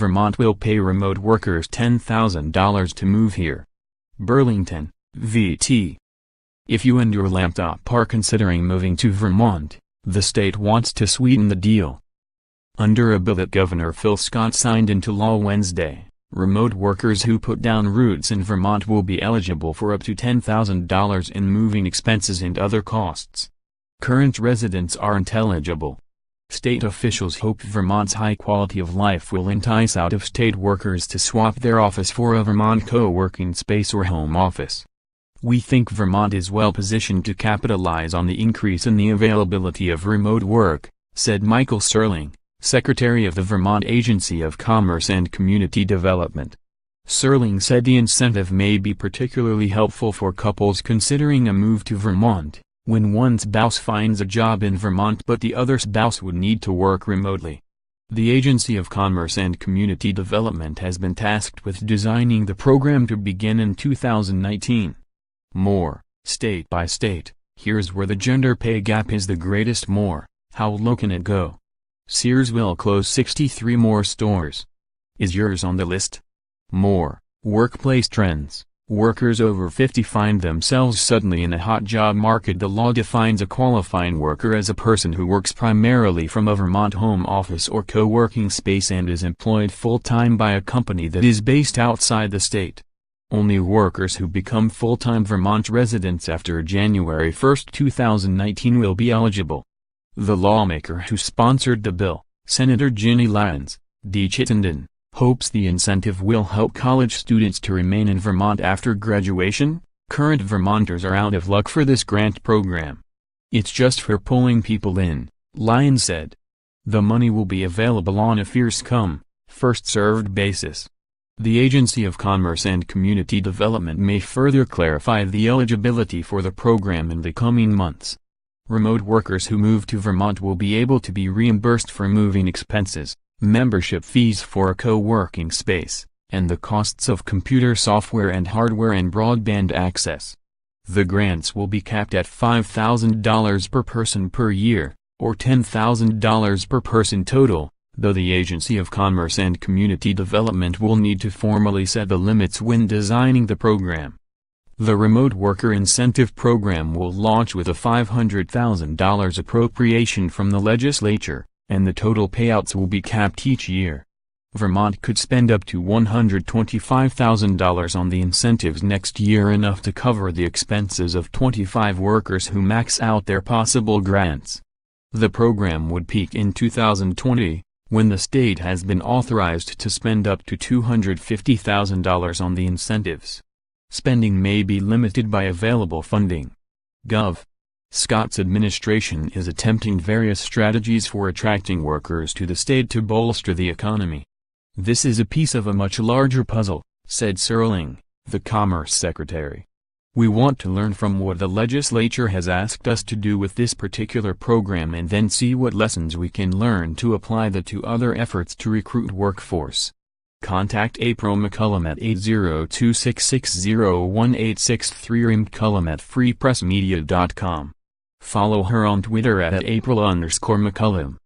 Vermont will pay remote workers $10,000 to move here. Burlington, VT. If you and your laptop are considering moving to Vermont, the state wants to sweeten the deal. Under a bill that Governor Phil Scott signed into law Wednesday, remote workers who put down roots in Vermont will be eligible for up to $10,000 in moving expenses and other costs. Current residents aren't eligible. State officials hope Vermont's high quality of life will entice out-of-state workers to swap their office for a Vermont co-working space or home office. We think Vermont is well positioned to capitalize on the increase in the availability of remote work, said Michael Serling, Secretary of the Vermont Agency of Commerce and Community Development. Serling said the incentive may be particularly helpful for couples considering a move to Vermont, when one spouse finds a job in Vermont but the other spouse would need to work remotely. The Agency of Commerce and Community Development has been tasked with designing the program to begin in 2019. More, state by state, here's where the gender pay gap is the greatest. More, how low can it go? Sears will close 63 more stores. Is yours on the list? More, workplace trends. Workers over 50 find themselves suddenly in a hot job market. The law defines a qualifying worker as a person who works primarily from a Vermont home office or co-working space and is employed full-time by a company that is based outside the state. Only workers who become full-time Vermont residents after January 1, 2019 will be eligible. The lawmaker who sponsored the bill, Senator Ginny Lyons, D. Chittenden, hopes the incentive will help college students to remain in Vermont after graduation. Current Vermonters are out of luck for this grant program. It's just for pulling people in, Lyons said. The money will be available on a first-come, first-served basis. The Agency of Commerce and Community Development may further clarify the eligibility for the program in the coming months. Remote workers who move to Vermont will be able to be reimbursed for moving expenses, membership fees for a co-working space, and the costs of computer software and hardware and broadband access. The grants will be capped at $5,000 per person per year, or $10,000 per person total, though the Agency of Commerce and Community Development will need to formally set the limits when designing the program. The Remote Worker Incentive Program will launch with a $500,000 appropriation from the legislature, and the total payouts will be capped each year. Vermont could spend up to $125,000 on the incentives next year, enough to cover the expenses of 25 workers who max out their possible grants. The program would peak in 2020, when the state has been authorized to spend up to $250,000 on the incentives. Spending may be limited by available funding. Gov. Scott's administration is attempting various strategies for attracting workers to the state to bolster the economy. This is a piece of a much larger puzzle, said Serling, the Commerce Secretary. We want to learn from what the legislature has asked us to do with this particular program and then see what lessons we can learn to apply that to other efforts to recruit workforce. Contact April McCullum at 802-660-1863 or mccullum@freepressmedia.com. Follow her on Twitter at @April_McCullum.